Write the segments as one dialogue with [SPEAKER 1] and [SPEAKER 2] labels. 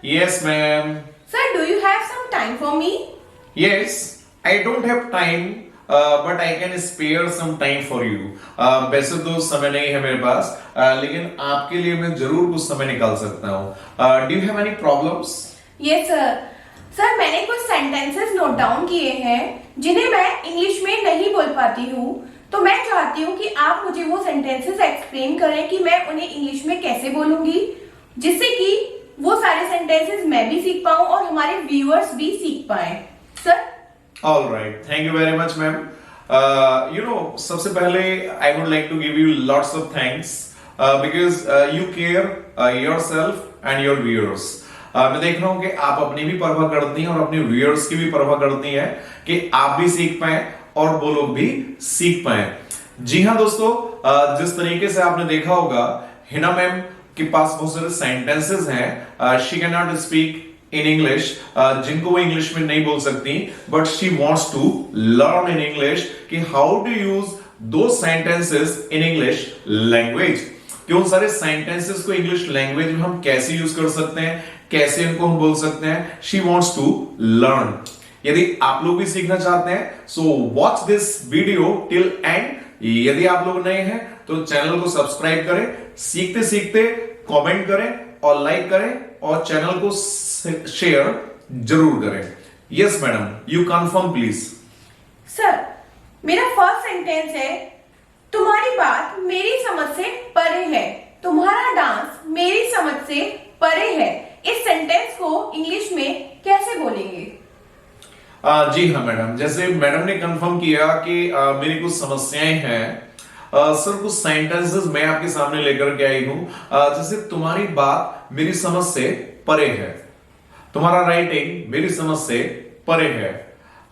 [SPEAKER 1] Yes, ma'am.
[SPEAKER 2] Sir, do you have some time for me?
[SPEAKER 1] Yes, I don't have time, but I can spare some time for you. वैसे तो समय नहीं है मेरे पास, लेकिन आपके लिए मैं जरूर कुछ समय निकाल सकता हूँ. Do you have any problems?
[SPEAKER 2] Yes, sir. Sir मैंने कुछ सेंटेंसेस नोट डाउन किए हैं जिन्हें मैं इंग्लिश में नहीं बोल पाती हूँ, तो मैं चाहती हूँ कि आप मुझे वो सेंटेंसेस एक्सप्लेन करें कि मैं उन्हें इंग्लिश में कैसे बोलूंगी, जिससे कि वो सारे सेंटेंसेस मैं भी सीख पाऊं और हमारे व्यूअर्स भी सीख पाएं. Sir
[SPEAKER 1] All right, thank you very much, ma'am. सबसे पहले I would like to give you lots of thanks because you care yourself and your viewers. मैं देख रहा हूं कि आप अपनी भी परवाह करती हैं और अपने व्यूअर्स की भी परवाह करती हैं कि आप भी सीख पाएं और वो लोग भी सीख पाएं. जी हाँ दोस्तों, जिस तरीके से आपने देखा होगा, हिना मैम के पास बहुत सारे सेंटेंसेस हैं. She can not speak in English, जिनको वो इंग्लिश में नहीं बोल सकती, but she wants to learn in English कि हाउ टू यूज दो सेंटेंसेस इन इंग्लिश लैंग्वेज, कि उन सारे सेंटेंसेस को इंग्लिश लैंग्वेज में हम कैसे यूज कर सकते हैं, कैसे उनको हम बोल सकते हैं. She wants to learn. यदि आप लोग भी सीखना चाहते हैं, so watch this video till end. यदि आप लोग नए हैं तो चैनल को सब्सक्राइब करें, सीखते सीखते कमेंट करें और लाइक करें और चैनल को शेयर जरूर करें. Yes madam, you confirm please.
[SPEAKER 2] Sir मेरा फर्स्ट सेंटेंस है, तुम्हारी बात मेरी समझ से परे है, तुम्हारा डांस मेरी समझ से परे है. इस सेंटेंस को इंग्लिश में कैसे बोलेंगे?
[SPEAKER 1] जी हाँ मैडम, जैसे मैडम ने कंफर्म किया कि मेरी कुछ समस्याएं हैं. सर कुछ सेंटेंसेस मैं आपके सामने लेकर के आई हूं. जैसे तुम्हारी बात मेरी समझ से परे है, तुम्हारा राइटिंग मेरी समझ से परे है,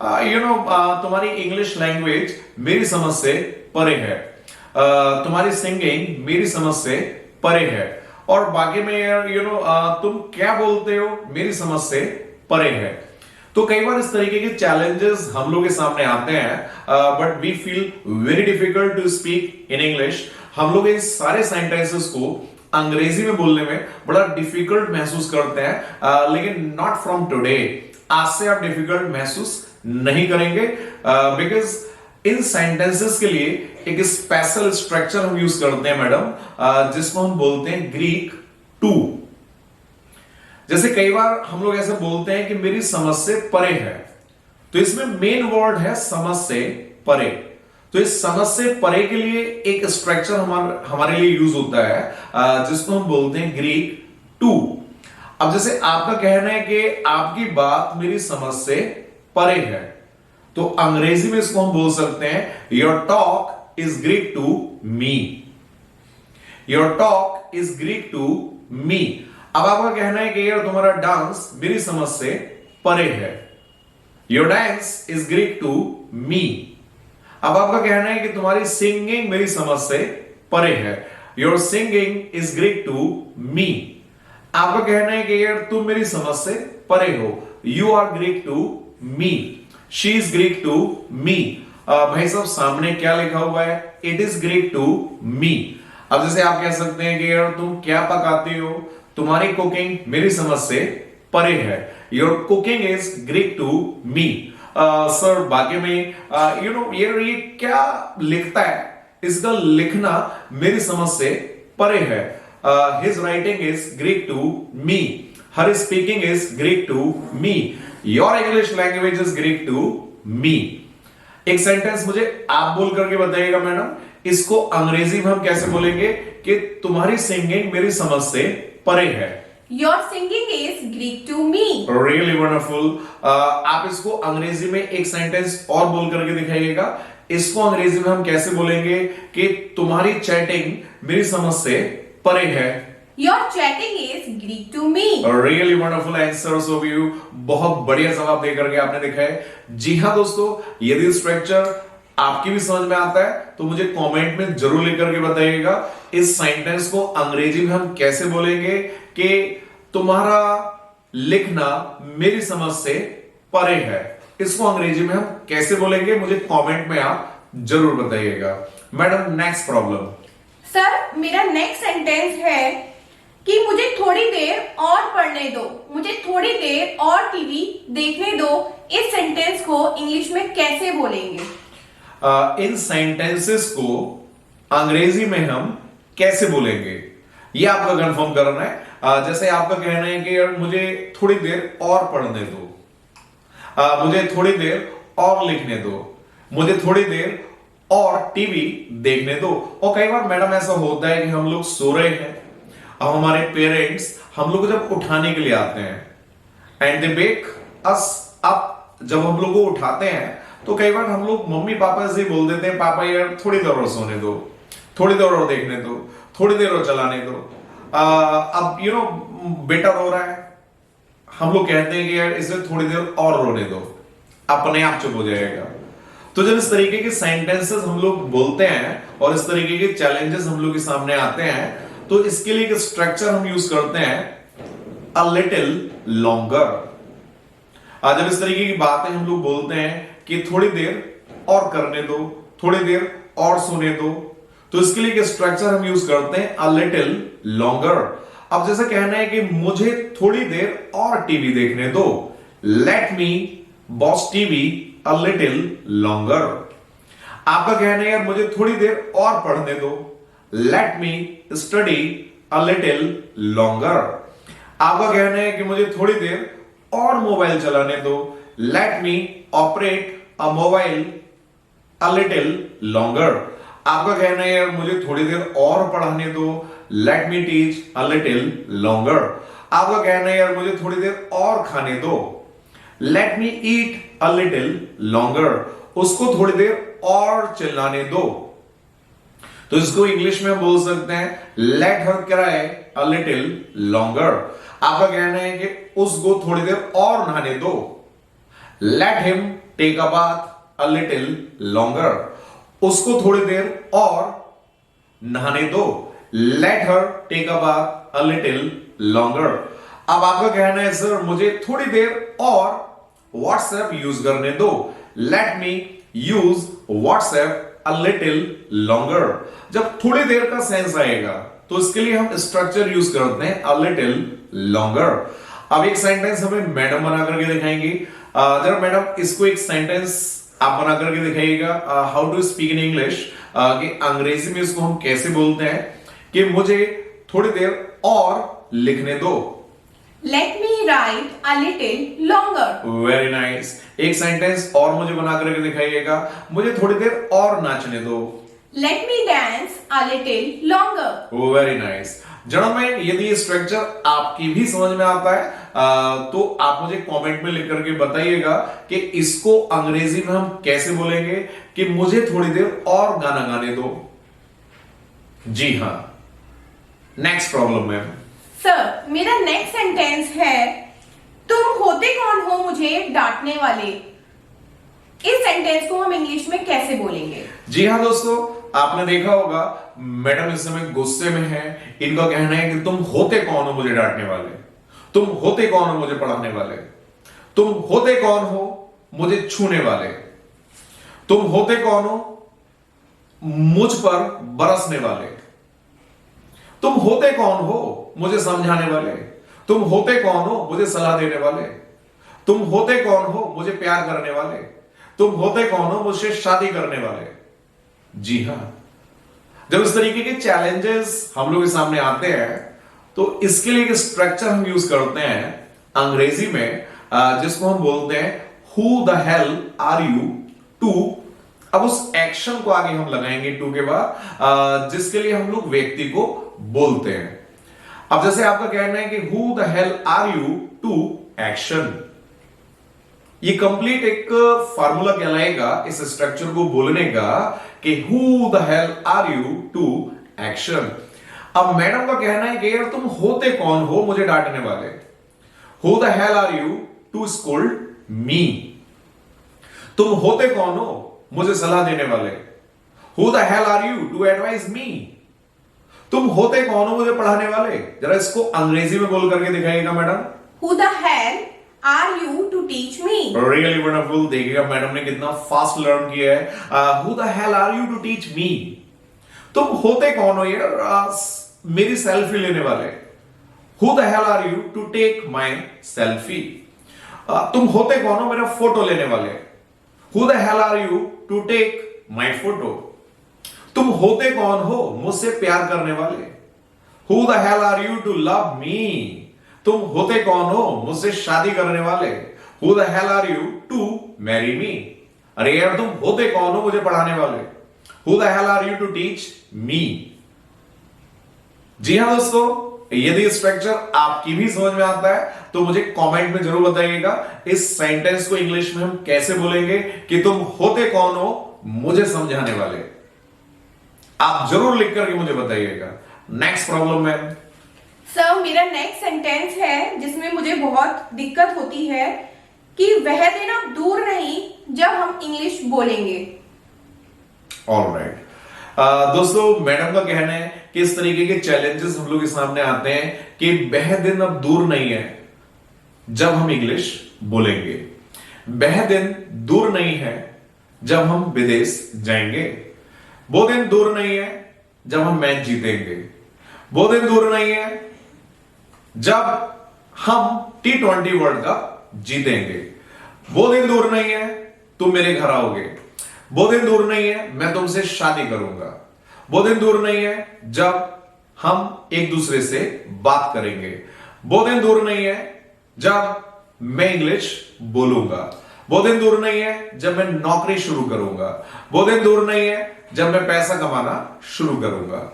[SPEAKER 1] तुम्हारी इंग्लिश लैंग्वेज मेरी समझ से परे है, तुम्हारी सिंगिंग मेरी समझ से परे है, और बाकी में तुम क्या बोलते हो मेरी समझ से परे है. तो कई बार इस तरीके के चैलेंजेस हम लोग के सामने आते हैं, but we feel very difficult to speak in English. हम लोग इन सारे सेंटेंसेस को अंग्रेजी में बोलने में बड़ा डिफिकल्ट महसूस करते हैं, लेकिन नॉट फ्रॉम टुडे. आज से आप डिफिकल्ट महसूस नहीं करेंगे, बिकॉज इन सेंटेंसेस के लिए एक स्पेशल स्ट्रक्चर हम यूज करते हैं मैडम, जिसको हम बोलते हैं ग्रीक टू. जैसे कई बार हम लोग ऐसे बोलते हैं कि मेरी समझ से परे है, तो इसमें मेन वर्ड है समझ से परे. तो इस समझ से परे के लिए एक स्ट्रक्चर हमारे लिए यूज होता है, जिसको हम बोलते हैं ग्रीक टू. अब जैसे आपका कहना है कि आपकी बात मेरी समझ से परे है, तो अंग्रेजी में इसको हम बोल सकते हैं your talk is Greek to me. Your talk is Greek to me. अब आपका कहना है कि यार तुम्हारा डांस मेरी समझ से परे है, your dance is Greek to me. अब आपका कहना है कि तुम्हारी सिंगिंग मेरी समझ से परे है, your singing is Greek to me. आपका कहना है कि यार तुम मेरी समझ से परे हो, you are Greek to me, she is Greek to me. भाई साहब सामने क्या लिखा हुआ है? It is Greek to me. अब जैसे आप कह सकते हैं कि यार तुम क्या पकाते हो, तुम्हारी कुकिंग मेरी समझ से परे है, your cooking is Greek to me. Sir बाकी में ये क्या लिखता है, इसका लिखना मेरी समझ से परे है. His writing is Greek to me, her speaking is Greek to me, your English language is Greek to me. एक सेंटेंस मुझे आप बोल करके बताइएगा मैडम, इसको अंग्रेजी में हम कैसे बोलेंगे कि तुम्हारी सिंगिंग मेरी समझ से परे है.
[SPEAKER 2] Your singing is Greek to me.
[SPEAKER 1] Really wonderful. आप इसको अंग्रेजी में एक सेंटेंस और बोल करके दिखाइएगा. इसको अंग्रेजी में हम कैसे बोलेंगे कि तुम्हारी चैटिंग मेरी समझ से परे है.
[SPEAKER 2] Your chatting is Greek to me.
[SPEAKER 1] Really wonderful answers of you. बहुत बढ़िया जवाब दे करके आपने दिखाया. जी हाँ दोस्तों, यदि स्ट्रक्चर आपकी भी समझ में आता है तो मुझे कमेंट में जरूर लिख के बताइएगा. इस सेंटेंस को अंग्रेजी में हम कैसे बोलेंगे कि तुम्हारा लिखना मेरी समझ से परे है. इसको अंग्रेजी में हम कैसे बोलेंगे, मुझे कमेंट में आप जरूर बताइएगा. Madam next problem.
[SPEAKER 2] सर मेरा नेक्स्ट सेंटेंस है कि मुझे थोड़ी देर और पढ़ने दो, मुझे थोड़ी देर और टीवी देखने दो, इस सेंटेंस को इंग्लिश में कैसे बोलेंगे?
[SPEAKER 1] इन सेंटेंसेस को अंग्रेजी में हम कैसे बोलेंगे, ये आपका कंफर्म करना है। जैसे आपका कहना है कि यार मुझे थोड़ी देर और पढ़ने दो, मुझे थोड़ी देर और लिखने दो, मुझे थोड़ी देर और टीवी देखने दो। और कई बार मैडम ऐसा होता है कि हम लोग सो रहे हैं, अब हमारे पेरेंट्स हम लोग को जब उठाने के लिए आते हैं and they wake us up, जब हम लोग को उठाते हैं तो कई बार हम लोग मम्मी पापा से बोल देते हैं, पापा यार थोड़ी देर और सोने दो, थोड़ी देर और देखने दो, थोड़ी देर और चलाने दो। अब बेटा रो रहा है, हम लोग कहते हैं कि यार इसे थोड़ी देर और रोने दो, अपने आप चुप हो जाएगा। तो जब इस तरीके के सेंटेंसेस हम लोग बोलते हैं और इस तरीके के चैलेंजेस हम लोग के सामने आते हैं, तो इसके लिए एक स्ट्रक्चर हम यूज करते हैं, अ लिटिल लॉन्गर। जब इस तरीके की बातें हम लोग बोलते हैं कि थोड़ी देर और करने दो, थोड़ी देर और सुने दो, तो इसके लिए एक स्ट्रक्चर हम यूज करते हैं, अ लिटिल लॉन्गर। अब जैसे कहना है कि मुझे थोड़ी देर और टीवी देखने दो, लेट मी वॉच टीवी अ लिटिल लॉन्गर। आपका कहना है यार मुझे थोड़ी देर और पढ़ने दो, लेट मी स्टडी अ लिटिल लॉन्गर। आपका कहना है कि मुझे थोड़ी देर और मोबाइल चलाने दो, लेट मी ऑपरेट अ मोबाइल अ लिटिल लॉन्गर। आपका कहना है यार मुझे थोड़ी देर और पढ़ाने दो, लेट मी टीच अ लिटिल लॉन्गर। आपका कहना है यार मुझे थोड़ी देर और खाने दो, लेट मी ईट अ लिटिल लॉन्गर। उसको थोड़ी देर और चिल्लाने दो, तो इसको इंग्लिश में बोल सकते हैं, लेट हर क्राई अ लिटिल लॉन्गर। आपका कहना है कि उसको थोड़ी देर और नहाने दो, let him take a bath a little longer. उसको थोड़ी देर और नहाने दो, let her take a bath a little longer. अब आपका कहना है सर मुझे थोड़ी देर और व्हाट्सएप यूज करने दो, लेट मी यूज व्हाट्सएप अ लिटिल लॉन्गर। जब थोड़ी देर का सेंस आएगा तो इसके लिए हम स्ट्रक्चर यूज करते हैं, अ लिटिल लॉन्गर। अब एक सेंटेंस हमें मैडम बना करके दिखाएंगी। जरा मैडम इसको एक सेंटेंस आप बना करके दिखाइएगा, how to speak in English, कि अंग्रेजी में इसको हम कैसे बोलते हैं कि मुझे थोड़ी देर और लिखने दो,
[SPEAKER 2] लेट मी राइट अ लिटिल लॉन्गर।
[SPEAKER 1] Very nice. एक सेंटेंस और मुझे बना करके दिखाइएगा, मुझे थोड़ी देर और नाचने दो,
[SPEAKER 2] let me dance a little longer.
[SPEAKER 1] Very nice. जन्मैन यदि ये स्ट्रक्चर आपकी भी समझ में आता है तो आप मुझे कमेंट में लिख करके बताइएगा कि इसको अंग्रेजी में हम कैसे बोलेंगे कि मुझे थोड़ी देर और गाना गाने दो। जी हां, नेक्स्ट प्रॉब्लम मैम।
[SPEAKER 2] सर मेरा नेक्स्ट सेंटेंस है, तुम होते कौन हो मुझे डांटने वाले। इस सेंटेंस को हम इंग्लिश में कैसे बोलेंगे?
[SPEAKER 1] जी हां दोस्तों, आपने देखा होगा मैडम इस समय गुस्से में है। इनका कहना है कि तुम होते कौन हो मुझे डांटने वाले, तुम होते कौन हो मुझे पढ़ाने वाले, तुम होते कौन हो मुझे छूने वाले, तुम होते कौन हो मुझ पर बरसने वाले, तुम होते कौन हो मुझे समझाने वाले, तुम होते कौन हो मुझे सलाह देने वाले, तुम होते कौन हो मुझे प्यार करने वाले, तुम होते कौन हो मुझसे शादी करने वाले। जी हां, जब इस तरीके के चैलेंजेस हम लोग के सामने आते हैं तो इसके लिए एक स्ट्रक्चर हम यूज करते हैं अंग्रेजी में, जिसको हम बोलते हैं who the hell are you to. अब उस एक्शन को आगे हम लगाएंगे टू के बाद, जिसके लिए हम लोग व्यक्ति को बोलते हैं। अब जैसे आपका कहना है कि who the hell are you to action, ये कंप्लीट एक फार्मूला कहलाएगा इस स्ट्रक्चर को बोलने का कि who the hell are you to action. अब मैडम का कहना है कि यार तुम होते कौन हो मुझे डांटने वाले, who the hell are you to scold me. तुम होते कौन हो मुझे सलाह देने वाले, who the hell are you to advice me. तुम होते कौन हो मुझे पढ़ाने वाले। जरा इसको अंग्रेजी में बोल करके दिखाइएगा madam,
[SPEAKER 2] who the hell are you to teach me.
[SPEAKER 1] Really wonderful. देखिएगा मैडम ने कितना फास्ट लर्न किया है। Who the hell are you to teach me. तुम होते कौन हो यार मेरी सेल्फी लेने वाले, Who the hell are you to take my selfie? तुम होते कौन हो मेरा फोटो लेने वाले? Who the hell are you to take my photo? तुम होते कौन हो मुझसे प्यार करने वाले? Who the hell are you to love me? तुम होते कौन हो मुझसे शादी करने वाले? Who the hell are you to marry me? अरे यार तुम होते कौन हो मुझे पढ़ाने वाले? Who the hell are you to teach me? जी हां दोस्तों, यदि स्ट्रक्चर आपकी भी समझ में आता है तो मुझे कमेंट में जरूर बताइएगा इस सेंटेंस को इंग्लिश में हम कैसे बोलेंगे कि तुम होते कौन हो मुझे समझाने वाले। आप जरूर लिख करके मुझे बताइएगा। नेक्स्ट प्रॉब्लम है
[SPEAKER 2] सर, मेरा नेक्स्ट सेंटेंस है जिसमें मुझे बहुत दिक्कत होती है कि वह दिन अब दूर नहीं जब हम इंग्लिश बोलेंगे।
[SPEAKER 1] ऑलराइट दोस्तों, मैडम का कहना है कि इस तरीके के चैलेंजेस हम लोग के सामने आते हैं कि वह दिन अब दूर नहीं है जब हम इंग्लिश बोलेंगे। वह दिन दूर नहीं है जब हम विदेश जाएंगे। वो दिन दूर नहीं है जब हम मैच जीतेंगे। वो दिन दूर नहीं है जब हम T20 वर्ल्ड कप जीतेंगे। वो दिन दूर नहीं है तुम मेरे घर आओगे। वो दिन दूर नहीं है मैं तुमसे शादी करूंगा। वो दिन दूर नहीं है जब हम एक दूसरे से बात करेंगे। वो दिन दूर नहीं है जब मैं इंग्लिश बोलूंगा। वो दिन दूर नहीं है जब मैं नौकरी शुरू करूंगा। वो दिन दूर नहीं है जब मैं पैसा कमाना शुरू करूंगा।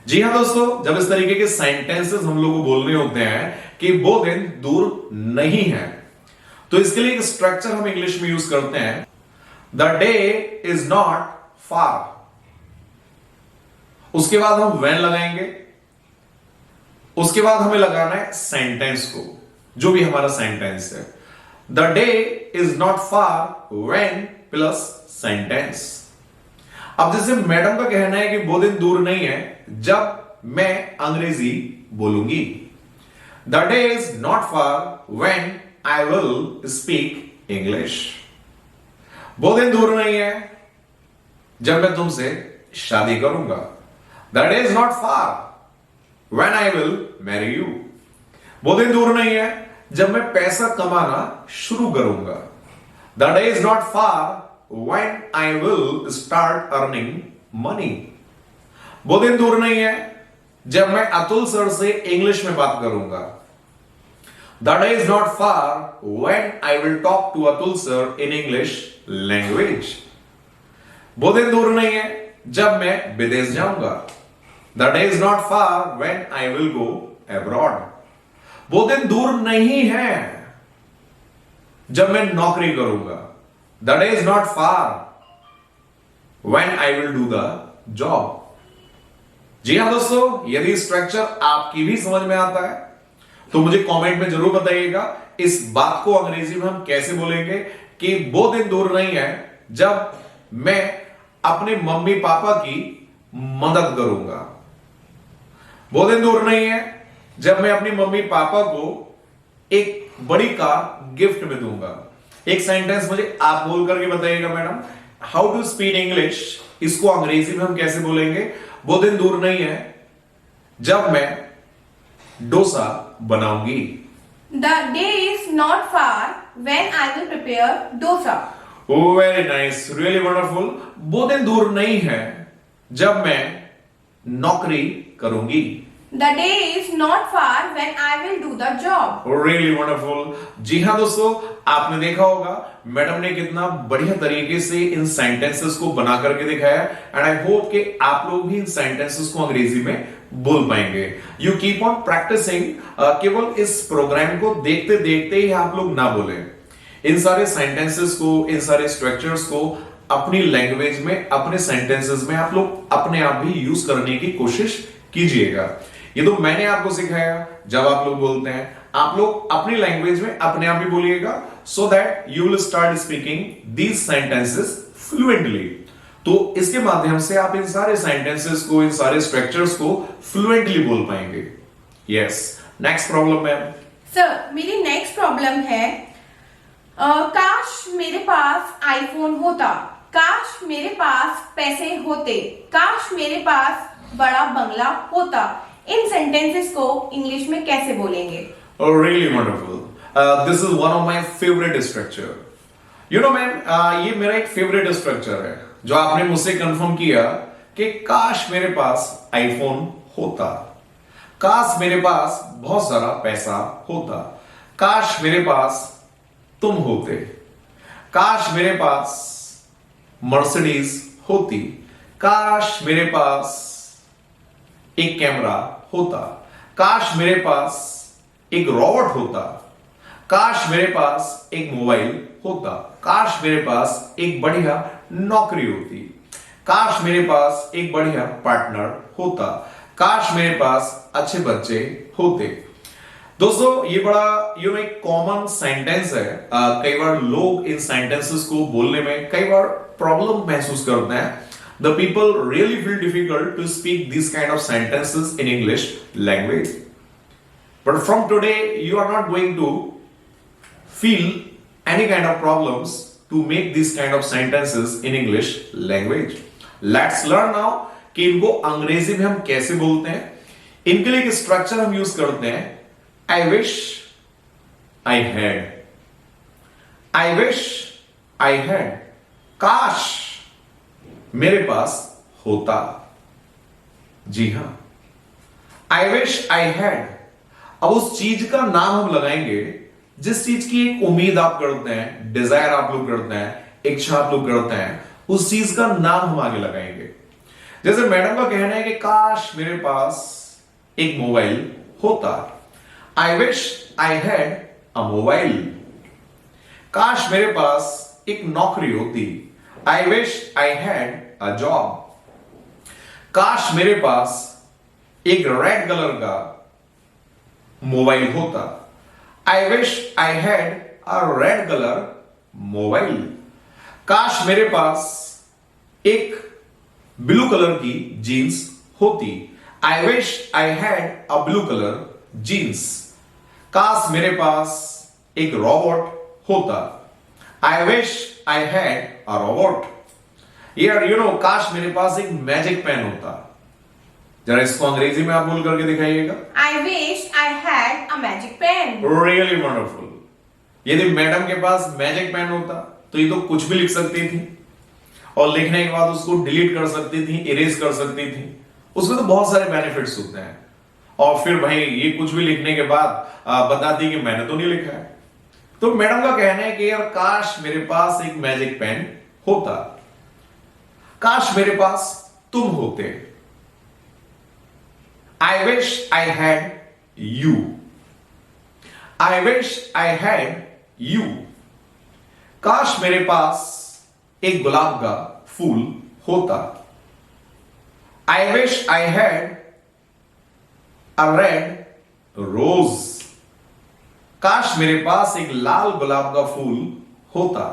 [SPEAKER 1] जी हां दोस्तों, जब इस तरीके के सेंटेंसेस हम लोग को बोलने होते हैं कि वो दिन दूर नहीं है, तो इसके लिए एक स्ट्रक्चर हम इंग्लिश में यूज करते हैं, the day is not far. उसके बाद हम व्हेन लगाएंगे। उसके बाद हमें लगाना है सेंटेंस को, जो भी हमारा सेंटेंस है। The day is not far when plus sentence. अब जैसे मैडम का कहना है कि वो दिन दूर नहीं है जब मैं अंग्रेजी बोलूंगी। The day is not far when I will speak English. वो दिन दूर नहीं है जब मैं तुमसे शादी करूंगा। The day is not far when I will marry you. वो दिन दूर नहीं है जब मैं पैसा कमाना शुरू करूंगा। The day is not far when I will start earning money. वो दिन दूर नहीं है जब मैं अतुल सर से इंग्लिश में बात करूंगा। The day is not far when I will talk to Atul sir in English language. वो दिन दूर नहीं है जब मैं विदेश जाऊंगा। The day is not far when I will go abroad. वो दिन दूर नहीं है जब मैं नौकरी करूंगा। The day is not far when I will do the job. जी हां दोस्तों, यदि स्ट्रक्चर आपकी भी समझ में आता है तो मुझे कमेंट में जरूर बताइएगा इस बात को अंग्रेजी में हम कैसे बोलेंगे कि वो दिन दूर नहीं है जब मैं अपने मम्मी पापा की मदद करूंगा। वो दिन दूर नहीं है जब मैं अपनी मम्मी पापा को एक बड़ी कार गिफ्ट में दूंगा। एक सेंटेंस मुझे आप बोल करके बताइएगा madam, how to speak English, इसको अंग्रेजी में हम कैसे बोलेंगे। वो दिन दूर नहीं है जब मैं डोसा बनाऊंगी।
[SPEAKER 2] The day is not far when I will prepare dosa.
[SPEAKER 1] Very nice, really wonderful. वो दिन दूर नहीं है जब मैं नौकरी करूंगी।
[SPEAKER 2] The day is not far when I will do the job.
[SPEAKER 1] Really wonderful. जी हाँ दोस्तों, आपने देखा होगा मैडम ने कितना बढ़िया तरीके से इन सेंटेंसेस को बना करके दिखाया एंड आई होप कि आप लोग भी इन सेंटेंसेस को अंग्रेजी में बोल पाएंगे। You keep on practising. केवल इस प्रोग्राम को देखते देखते ही आप लोग ना बोले, इन सारे सेंटेंसेस को, इन सारे स्ट्रक्चर्स को अपनी लैंग्वेज में, अपने सेंटेंसेस में आप लोग अपने आप भी यूज करने की कोशिश कीजिएगा। ये तो मैंने आपको सिखाया। जब आप लोग बोलते हैं आप लोग अपनी लैंग्वेज में अपने आप ही बोलिएगा so that you will start speaking these sentences fluently. तो इसके माध्यम से आप इन सारे सेंटेंसेस को, इन सारे स्ट्रक्चर्स को फ्लुएंटली बोल पाएंगे। यस, नेक्स्ट प्रॉब्लम है
[SPEAKER 2] सर, मेरी नेक्स्ट प्रॉब्लम है काश मेरे पास आईफोन होता, काश मेरे पास पैसे होते, काश मेरे पास बड़ा बंगला होता। इन सेंटेंसेस को इंग्लिश में कैसे बोलेंगे?
[SPEAKER 1] Oh, really wonderful. This is one of my favorite structure. You know, ma'am, ये मेरा एक फेवरेट स्ट्रक्चर है जो आपने मुझसे कंफर्म किया कि काश मेरे पास आईफोन होता, काश मेरे पास बहुत सारा पैसा होता, काश मेरे पास तुम होते, काश मेरे पास मर्सिडीज होती, काश मेरे पास एक कैमरा होता, काश मेरे पास एक रोबोट होता, काश मेरे पास एक मोबाइल होता, काश मेरे पास एक बढ़िया नौकरी होती, काश मेरे पास एक बढ़िया पार्टनर होता, काश मेरे पास अच्छे बच्चे होते। दोस्तों, ये बड़ा एक कॉमन सेंटेंस है। कई बार लोग इन सेंटेंसेस को बोलने में कई बार प्रॉब्लम महसूस करते हैं। The people really feel difficult to speak these kind of sentences in English language. But from today, you are not going to feel any kind of problems to make these kind of sentences in English language. Let's learn now कि इनको अंग्रेजी में हम कैसे बोलते हैं। इनके लिए एक स्ट्रक्चर हम यूज करते हैं, I wish I had. I wish I had. काश मेरे पास होता। जी हां, I wish I had. अब उस चीज का नाम हम लगाएंगे जिस चीज की एक उम्मीद आप करते हैं, डिजायर आप लोग करते हैं, इच्छा आप लोग करते हैं, उस चीज का नाम हम आगे लगाएंगे। जैसे मैडम का कहना है कि काश मेरे पास एक मोबाइल होता। I wish I had a mobile. काश मेरे पास एक नौकरी होती। I wish I had a job. काश मेरे पास एक रेड कलर का मोबाइल होता। I wish I had a red color mobile. काश मेरे पास एक ब्लू कलर की जीन्स होती। I wish I had a blue color jeans. काश मेरे पास एक रोबोट होता। I wish I had a robot. यार काश मेरे पास एक मैजिक पेन होता। जरा इसको अंग्रेजी में आप बोल करके दिखाइएगा।
[SPEAKER 2] I wish I had a magic pen.
[SPEAKER 1] Really wonderful. यदि मैडम के पास मैजिक पेन होता तो ये तो कुछ भी लिख सकती थी और लिखने के बाद उसको डिलीट कर सकती थी, इरेज कर सकती थी। उसमें तो बहुत सारे बेनिफिट्स होते हैं। और फिर भाई ये कुछ भी लिखने के बाद बताती कि मैंने तो नहीं लिखा है। तो मैडम का कहना है कि यार काश मेरे पास एक मैजिक पेन होता, काश मेरे पास तुम होते। I wish I had you. I wish I had you. काश मेरे पास एक गुलाब का फूल होता। I wish I had a red rose. काश मेरे पास एक लाल गुलाब का फूल होता।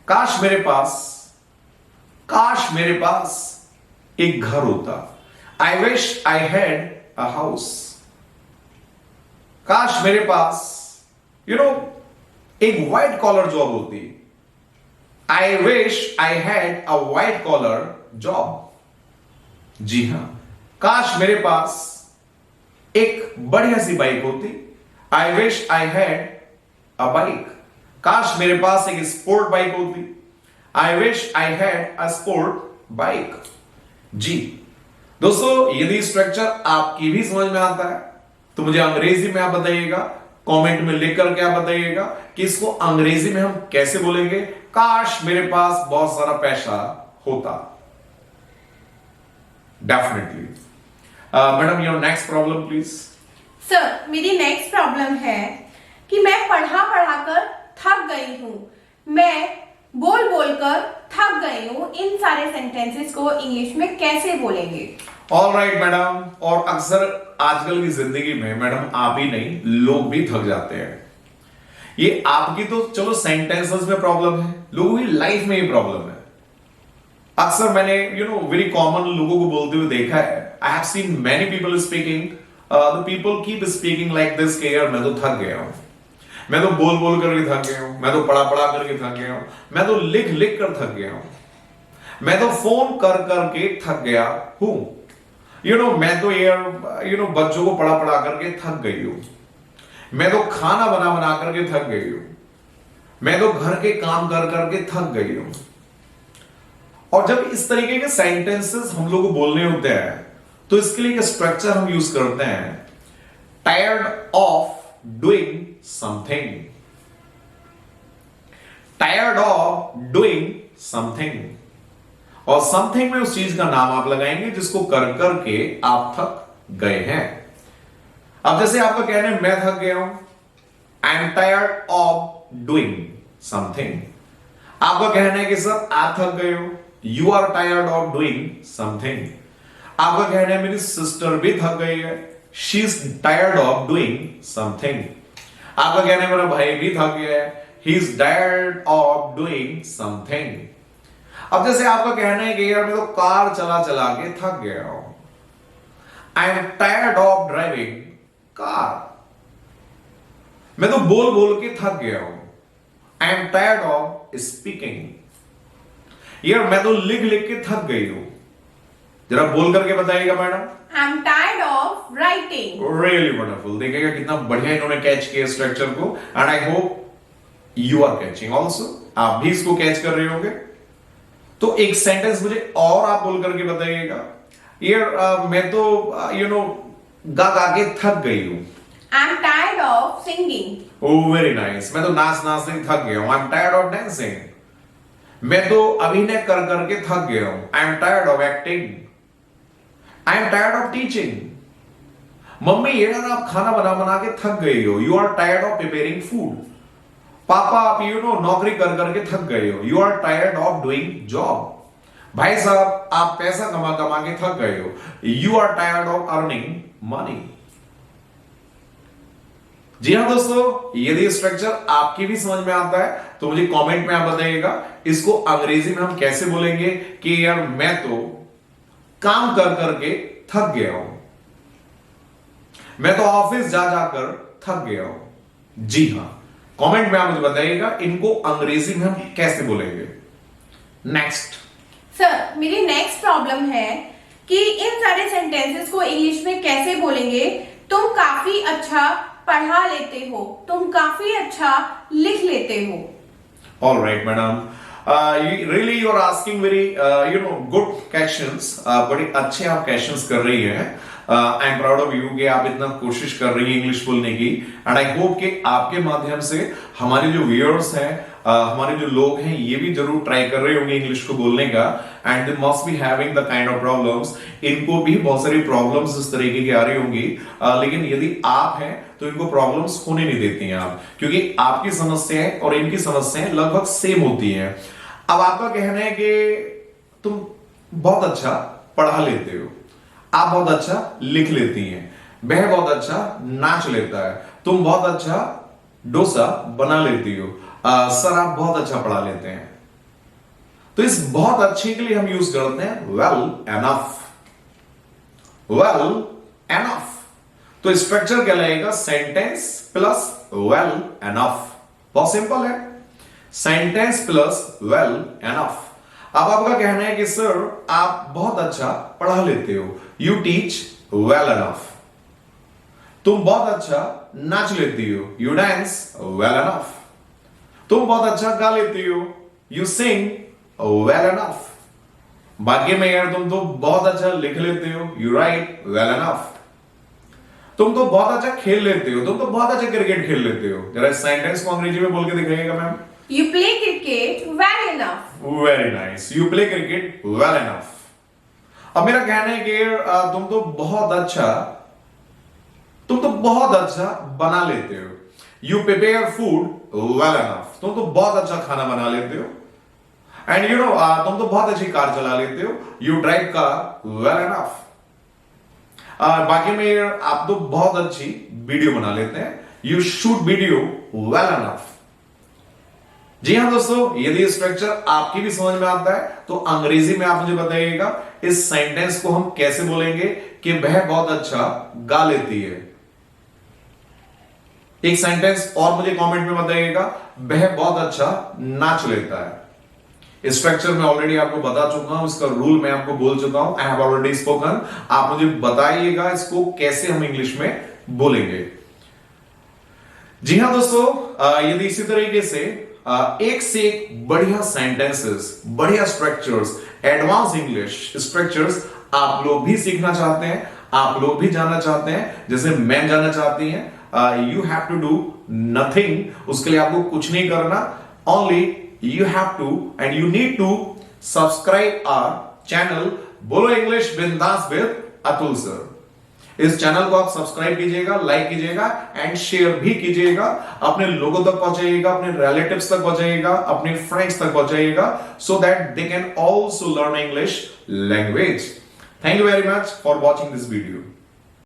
[SPEAKER 1] काश मेरे पास एक घर होता। I wish I had a house. काश मेरे पास एक व्हाइट कॉलर जॉब होती। I wish I had a white collar job. जी हां, काश मेरे पास एक बढ़िया सी बाइक होती। I wish I had a bike. काश मेरे पास एक स्पोर्ट बाइक होती। I wish I had a sport bike. जी दोस्तों, यदि स्ट्रक्चर आपकी भी समझ में आता है तो मुझे अंग्रेजी में आप बताइएगा, कमेंट में लिख करके आप बताइएगा कि इसको अंग्रेजी में हम कैसे बोलेंगे। काश मेरे पास बहुत सारा पैसा होता। Definitely. Madam, your next problem please.
[SPEAKER 2] Sir, मेरी नेक्स्ट प्रॉब्लम है कि मैं पढ़ा कर थक गई हूं। मैं बोल कर थक गई हूं। इन सारे सेंटेंसेस को इंग्लिश में कैसे बोलेंगे?
[SPEAKER 1] Alright madam. और अक्सर आजकल की जिंदगी में मैडम आप ही नहीं, लोग भी थक जाते हैं। ये आपकी तो चलो सेंटेंसेस में प्रॉब्लम है, लोगों की लाइफ में ये प्रॉब्लम है। अक्सर मैंने वेरी कॉमन लोगों को बोलते हुए देखा है। I have seen many people speaking, the people keep speaking like this कि यार मैं तो थक गया हूं, मैं तो बोल करके थक गया हूं, मैं तो पढ़ा करके थक गया हूं, मैं तो लिख कर थक गया हूं, मैं तो फोन कर करके थक गया हूं। मैं तो यार बच्चों को पढ़ा पढ़ा करके थक गई हूं। मैं तो खाना बना बना करके थक गई हूं। मैं तो घर के काम कर करके थक गई हूं। और जब इस तरीके के सेंटेंसेस हम लोग को बोलने होते हैं तो इसके लिए एक स्ट्रक्चर हम यूज करते हैं, tired of doing something. Tired of doing something. और समथिंग में उस चीज का नाम आप लगाएंगे जिसको कर करके आप थक गए हैं। अब जैसे आपका कहना है मैं थक गया हूं, I am tired of doing something. आपका कहना है कि सर आप थक गए हो, you are tired of doing something. आपका कहना है मेरी सिस्टर भी थक गई है, she is tired of doing something. आपका कहना है मेरा भाई भी थक गया है, he is tired of doing something. अब जैसे आपका कहना है कि यार मैं तो कार चला चला के थक गया हूं, I am tired of driving car. मैं तो बोल बोल के थक गया हूं, I am tired of speaking. यार मैं तो लिख लिख के थक गई हूं। जरा बोल करके बताइएगा madam.
[SPEAKER 2] I am tired of writing.
[SPEAKER 1] Really wonderful. देखिएगा कितना बढ़िया इन्होंने कैच किया स्ट्रक्चर को, and I hope you are catching also. आप भी इसको कैच कर रहे होंगे। तो एक सेंटेंस मुझे और आप बोल करके बताइएगा। यार मैं तो गा गा के थक गई हूं।
[SPEAKER 2] I am tired of singing.
[SPEAKER 1] Oh very nice. मैं तो नाच नाच के थक गया हूं, I am tired of dancing. मैं तो अभिनय कर करके थक गया हूं, I am tired of acting. I am tired of teaching. Mummy यार आप खाना बना बना के थक गई हो, you are tired of preparing food. Papa आप नौकरी कर करके थक गए हो, you are tired of doing job. भाई साहब आप पैसा कमा कमा के थक गए हो, you are tired of earning money. जी हाँ दोस्तों, यदि स्ट्रक्चर आपकी भी समझ में आता है तो मुझे कमेंट में आप बताइएगा इसको अंग्रेजी में हम कैसे बोलेंगे कि यार मैं तो काम कर करके थक गया हूं, मैं तो ऑफिस जा जाकर थक गया हूं। जी हां, कमेंट में आप मुझे बताइएगा इनको अंग्रेजी में हम कैसे बोलेंगे। नेक्स्ट
[SPEAKER 2] सर, मेरी नेक्स्ट प्रॉब्लम है कि इन सारे सेंटेंसेस को इंग्लिश में कैसे बोलेंगे। तुम काफी अच्छा पढ़ा लेते हो, तुम काफी अच्छा लिख लेते हो।
[SPEAKER 1] All right madam, really you are asking very good questions. बड़े अच्छे आप क्वेश्चंस कर रही हैं। I am proud of you कि आप इतना कोशिश कर रही हैं इंग्लिश बोलने की, एंड आई होप कि आपके माध्यम से हमारे जो व्यूअर्स हैं, हमारे जो लोग हैं, ये भी जरूर ट्राई कर रहे होंगे इंग्लिश को बोलने का, and they must be having the kind of problems. इनको भी बहुत सारी प्रॉब्लम्स इस तरीके की आ रही होंगी, लेकिन यदि आप हैं तो इनको प्रॉब्लम्स होने नहीं देती हैं आप, क्योंकि आपकी समस्याएं और इनकी समस्याएं लगभग सेम होती हैं। अब आपका कहना है कि तुम बहुत अच्छा पढ़ा लेते हो, आप बहुत अच्छा लिख लेती हैं, वह बहुत अच्छा नाच लेता है, तुम बहुत अच्छा डोसा बना लेती हो, सर आप बहुत अच्छा पढ़ा लेते हैं। तो इस बहुत अच्छे के लिए हम यूज करते हैं वेल एनफ। Well enough. तो स्ट्रक्चर क्या लगेगा? Sentence plus well enough. बहुत सिंपल है, सेंटेंस प्लस वेल एनफ। अब आपका कहना है कि सर आप बहुत अच्छा पढ़ा लेते हो, यू टीच वेल एनफ। तुम बहुत अच्छा नाच लेती हो, यू डांस वेल एनफ। तुम बहुत अच्छा गा लेती हो, यू सिंग वेल एनफ। बाकी में यार तुम तो बहुत अच्छा लिख लेते हो, यू राइट वेल एनफ। तुम तो बहुत अच्छा खेल लेते हो, तुम तो बहुत अच्छा क्रिकेट खेल लेते हो। जरा सेंटेंस को अंग्रेजी में बोल के दिखाइएगा ma'am.
[SPEAKER 2] You play cricket well enough.
[SPEAKER 1] Very nice. You play cricket well enough. अब मेरा कहना है कि तुम तो बहुत अच्छा बना लेते हो, You prepare food well enough. तुम तो बहुत अच्छा खाना बना लेते हो, and तुम तो बहुत अच्छी कार चला लेते हो, You drive car well enough. बाकी में आप तो बहुत अच्छी वीडियो बना लेते हैं, You shoot video well enough. जी हाँ दोस्तों, यदि स्ट्रक्चर आपकी भी समझ में आता है तो अंग्रेजी में आप मुझे बताइएगा इस सेंटेंस को हम कैसे बोलेंगे कि वह बहुत अच्छा गा लेती है। एक सेंटेंस और मुझे कमेंट में बताइएगा, वह बहुत अच्छा नाच लेता है। स्ट्रक्चर मैं ऑलरेडी आपको बता चुका हूं, इसका रूल मैं आपको बोल चुका हूं, आई हैव ऑलरेडी स्पोकन। आप मुझे बताइएगा इसको कैसे हम इंग्लिश में बोलेंगे। जी हां दोस्तों, यदि इसी तरीके से एक से एक बढ़िया सेंटेंसेस, बढ़िया स्ट्रक्चर्स, एडवांस इंग्लिश स्ट्रक्चर्स आप लोग भी सीखना चाहते हैं, आप लोग भी जानना चाहते हैं, जैसे मैं जानना चाहती हैं, you have to do nothing. उसके लिए आपको कुछ नहीं करना, only you have to and you need to subscribe our channel Bolo English Bindaas with Atul sir. इस चैनल को आप सब्सक्राइब कीजिएगा, लाइक कीजिएगा एंड शेयर भी कीजिएगा, अपने लोगों तक पहुंचाइएगा, अपने रिलेटिव्स तक पहुंचाइएगा, अपने फ्रेंड्स तक पहुंचाइएगा, so that they can also learn English language. Thank you very much for watching this video.